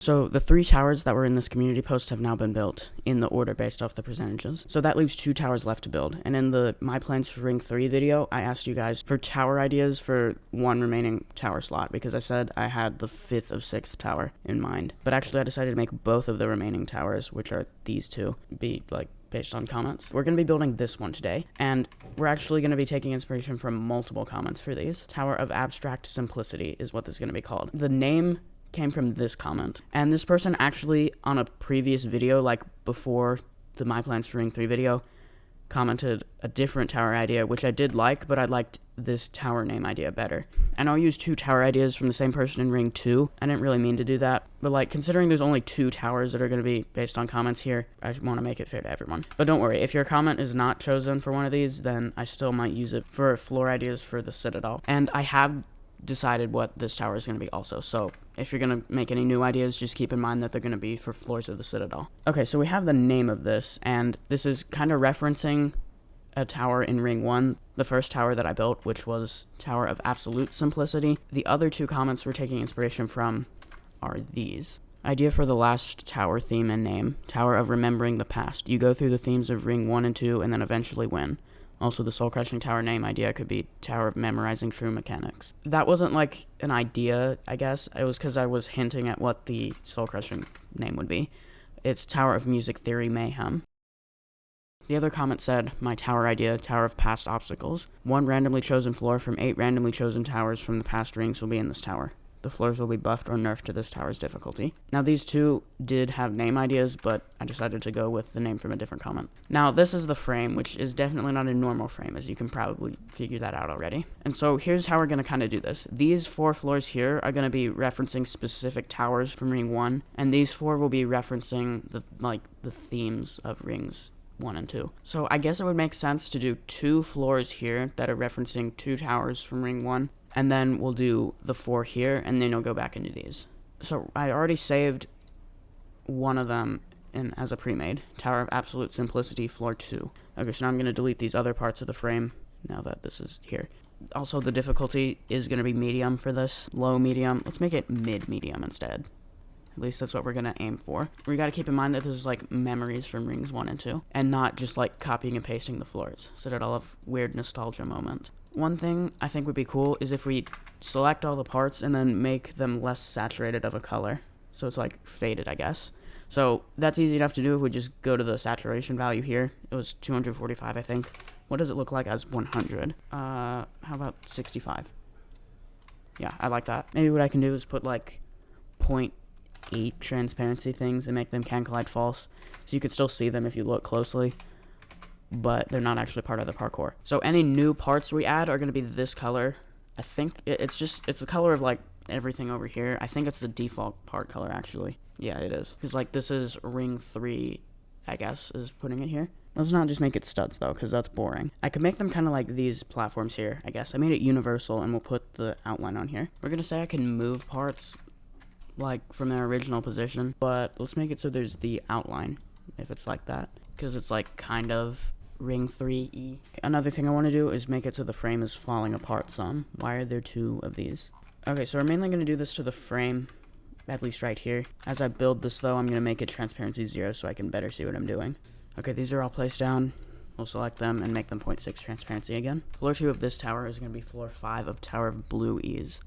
So the 3 towers that were in this community post have now been built in the order based off the percentages. So that leaves 2 towers left to build. And in the My Plans for Ring 3 video, I asked you guys for tower ideas for 1 remaining tower slot because I said I had the 5th of 6th tower in mind. But actually I decided to make both of the remaining towers, which are these 2, be like based on comments. We're going to be building this one today, and we're actually going to be taking inspiration from multiple comments for these. Tower of Abstract Simplicity is what this is going to be called. The name came from this comment, and this person actually on a previous video, like before the My Plans for Ring 3 video, commented a different tower idea, which I did like, but I liked this tower name idea better. And I'll use 2 tower ideas from the same person in Ring 2. I didn't really mean to do that, but like considering there's only 2 towers that are going to be based on comments here, I want to make it fair to everyone. But don't worry, if your comment is not chosen for one of these, then I still might use it for floor ideas for the Citadel. And I have decided what this tower is going to be also, so if you're going to make any new ideas, just keep in mind that they're going to be for floors of the Citadel. Okay, so we have the name of this, and this is kind of referencing a tower in Ring 1, the first tower that I built, which was Tower of Absolute Simplicity. The other 2 comments we're taking inspiration from are these. Idea for the last tower theme and name, Tower of Remembering the Past. You go through the themes of Ring 1 and 2 and then eventually win. Also, the soul-crushing tower name idea could be Tower of Memorizing True Mechanics. That wasn't like an idea, I guess. It was because I was hinting at what the soul-crushing name would be. It's Tower of Music Theory Mayhem. The other comment said, my tower idea, Tower of Past Obstacles. 1 randomly chosen floor from 8 randomly chosen towers from the past rings will be in this tower. The floors will be buffed or nerfed to this tower's difficulty. Now these 2 did have name ideas, but I decided to go with the name from a different comment. Now this is the frame, which is definitely not a normal frame, as you can probably figure that out already. And so here's how we're going to kind of do this. These 4 floors here are going to be referencing specific towers from Ring 1, and these 4 will be referencing the themes of Rings 1 and 2. So I guess it would make sense to do 2 floors here that are referencing 2 towers from Ring 1, and then we'll do the 4 here, and then you'll go back into these. So I already saved one of them as a pre-made, Tower of Absolute Simplicity, floor 2. Okay, so now I'm going to delete these other parts of the frame now that this is here. Also, the difficulty is going to be medium for this, low medium. Let's make it mid-medium instead. At least that's what we're going to aim for. We got to keep in mind that this is like memories from Rings 1 and 2, and not just like copying and pasting the floors, so that I'll have weird nostalgia moment. One thing I think would be cool is if we select all the parts and then make them less saturated of a color. So it's like faded, I guess. So that's easy enough to do if we just go to the saturation value here. It was 245, I think. What does it look like as 100? How about 65? Yeah, I like that. Maybe what I can do is put like 0.8 transparency things and make them can collide false. So you could still see them if you look closely, but they're not actually part of the parkour. So any new parts we add are going to be this color. I think it's the color of like everything over here. I think it's the default part color actually. Yeah, it is. Because like this is Ring 3, I guess, is putting it here. Let's not just make it studs though, because that's boring. I could make them kind of like these platforms here, I guess. I made it universal and we'll put the outline on here. We're going to say I can move parts like from their original position, but let's make it so there's the outline if it's like that, because it's like kind of Ring 3E. Another thing I want to do is make it so the frame is falling apart some. Why are there 2 of these? Okay, so we're mainly going to do this to the frame, at least right here. As I build this though, I'm going to make it transparency 0 so I can better see what I'm doing. Okay, these are all placed down. We'll select them and make them 0.6 transparency again. Floor 2 of this tower is going to be floor 5 of Tower of Blue Ease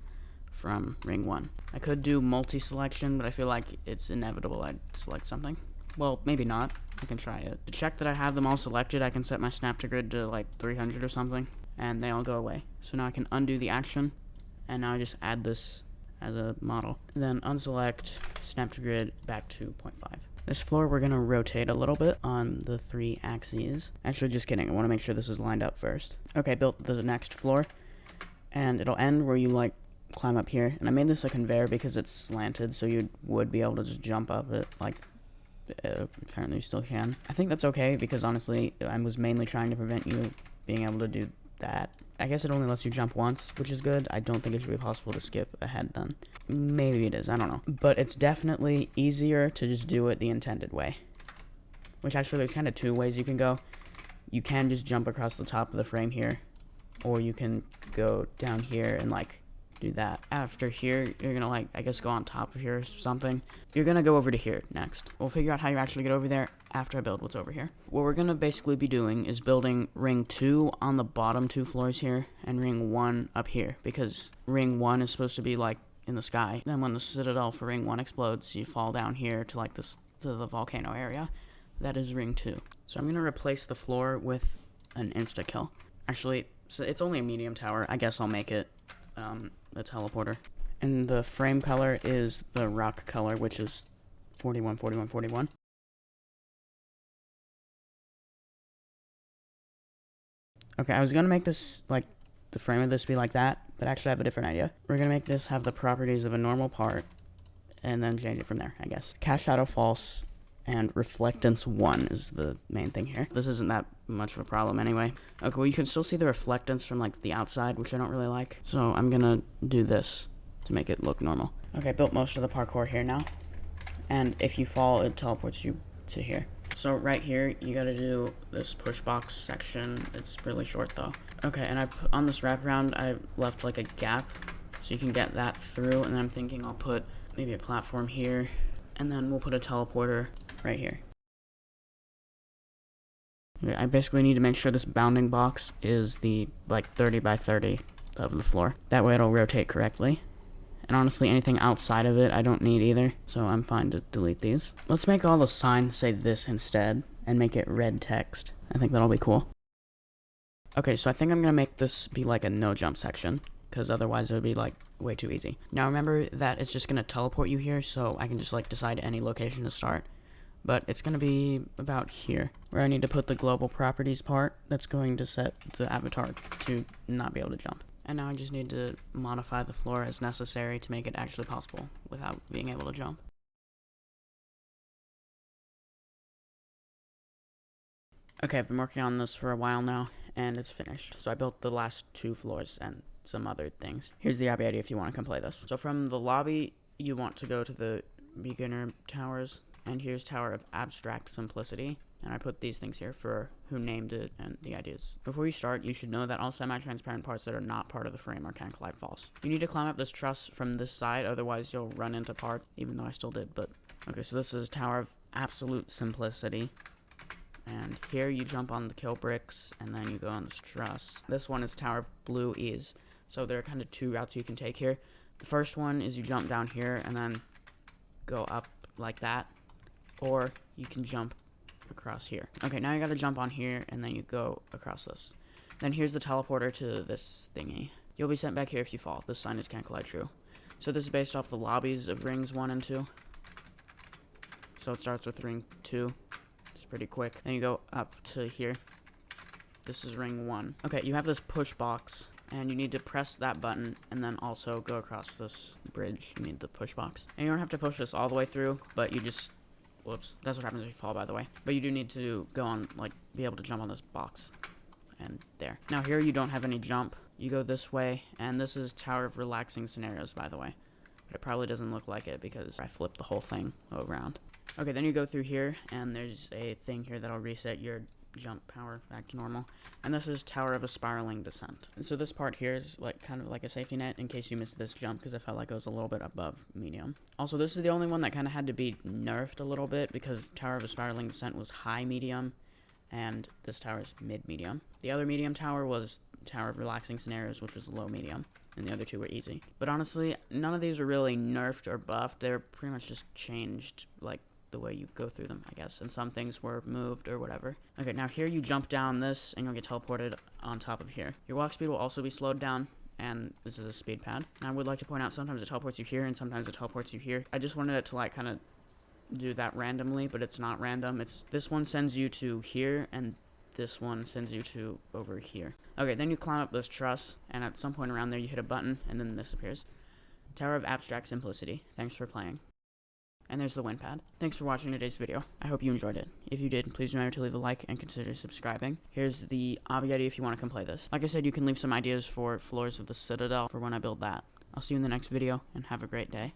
from Ring 1. I could do multi-selection, but I feel like it's inevitable I'd select something. Well, maybe not. I can try it. To check that I have them all selected, I can set my snap to grid to like 300 or something, and they all go away. So now I can undo the action, and now I just add this as a model. Then unselect, snap to grid, back to 0.5. This floor we're going to rotate a little bit on the 3 axes. Actually, just kidding. I want to make sure this is lined up first. Okay, built the next floor, and it'll end where you like climb up here. And I made this a conveyor because it's slanted, so you would be able to just jump up it like apparently you still can. I think that's okay because honestly I was mainly trying to prevent you being able to do that. I guess it only lets you jump once, which is good. I don't think it should be possible to skip ahead then. Maybe it is, I don't know. But it's definitely easier to just do it the intended way. Which actually there's kind of 2 ways you can go. You can just jump across the top of the frame here, or you can go down here and like do that. After here, you're gonna like, I guess, go on top of here or something. You're gonna go over to here next. We'll figure out how you actually get over there after I build what's over here. What we're gonna basically be doing is building ring 2 on the bottom 2 floors here and ring 1 up here, because ring 1 is supposed to be like in the sky. Then when the citadel for ring 1 explodes, you fall down here to like this, to the volcano area. That is ring 2. So I'm gonna replace the floor with an insta kill. Actually, so it's only a medium tower. I guess I'll make it the teleporter. And the frame color is the rock color, which is 41, 41, 41. Okay, I was gonna make this, like, the frame of this be like that, but actually I have a different idea. We're gonna make this have the properties of a normal part, and then change it from there, I guess. Cast shadow false, and reflectance 1 is the main thing here. This isn't that much of a problem anyway. Okay, well you can still see the reflectance from like the outside, which I don't really like. So I'm gonna do this to make it look normal. Okay, I built most of the parkour here now. And if you fall, it teleports you to here. So right here, you gotta do this push box section. It's really short though. Okay, and on this wraparound, I left like a gap so you can get that through. And then I'm thinking I'll put maybe a platform here, and then we'll put a teleporter right here. Okay, I basically need to make sure this bounding box is the like 30 by 30 of the floor. That way it'll rotate correctly. And honestly, anything outside of it I don't need either, so I'm fine to delete these. Let's make all the signs say this instead and make it red text. I think that'll be cool. Okay, so I think I'm gonna make this be like a no jump section, because otherwise it would be like way too easy. Now remember that it's just gonna teleport you here, so I can just like decide any location to start. But it's gonna be about here, where I need to put the global properties part that's going to set the avatar to not be able to jump. And now I just need to modify the floor as necessary to make it actually possible without being able to jump. Okay, I've been working on this for a while now, and it's finished. So I built the last 2 floors and some other things. Here's the Obby idea if you want to come play this. So from the lobby, you want to go to the beginner towers, and here's Tower of Abstract Simplicity. And I put these things here for who named it and the ideas. Before you start, you should know that all semi-transparent parts that are not part of the frame are can collide false. You need to climb up this truss from this side, otherwise you'll run into parts, even though I still did, but... Okay, so this is Tower of Absolute Simplicity. And here you jump on the kill bricks, and then you go on this truss. This one is Tower of Blue Ease. So there are kind of 2 routes you can take here. The first one is you jump down here, and then go up like that. Or you can jump across here. Okay, now you gotta jump on here, and then you go across this. Then here's the teleporter to this thingy. You'll be sent back here if you fall. This sign is can't collide true. So this is based off the lobbies of rings 1 and 2. So it starts with ring 2. It's pretty quick. Then you go up to here. This is ring 1. Okay, you have this push box, and you need to press that button, and then also go across this bridge. You need the push box. And you don't have to push this all the way through, but you just... Whoops. That's what happens if you fall, by the way. But you do need to go on, like, be able to jump on this box. And there. Now here you don't have any jump. You go this way, and this is Tower of Relaxing Scenarios, by the way. But it probably doesn't look like it because I flipped the whole thing around. Okay, then you go through here, and there's a thing here that'll reset your jump power back to normal. And this is Tower of a Spiraling Descent. And so this part here is like kind of like a safety net in case you miss this jump, because I felt like it was a little bit above medium. Also, this is the only one that kind of had to be nerfed a little bit, because Tower of a Spiraling Descent was high medium, and this tower is mid medium. The other medium tower was Tower of Relaxing Scenarios, which was low medium, and the other 2 were easy. But honestly, none of these are really nerfed or buffed. They're pretty much just changed, like, the way you go through them, I guess, and some things were moved or whatever. Okay, now here you jump down this, and you'll get teleported on top of here. Your walk speed will also be slowed down, and this is a speed pad. Now, I would like to point out sometimes it teleports you here, and sometimes it teleports you here. I just wanted it to, like, kind of do that randomly, but it's not random. It's this one sends you to here, and this one sends you to over here. Okay, then you climb up this truss, and at some point around there, you hit a button, and then this appears. Tower of Abstract Simplicity. Thanks for playing. And there's the WinPad. Thanks for watching today's video. I hope you enjoyed it. If you did, please remember to leave a like and consider subscribing. Here's the Obby idea if you want to come play this. Like I said, you can leave some ideas for floors of the Citadel for when I build that. I'll see you in the next video, and have a great day.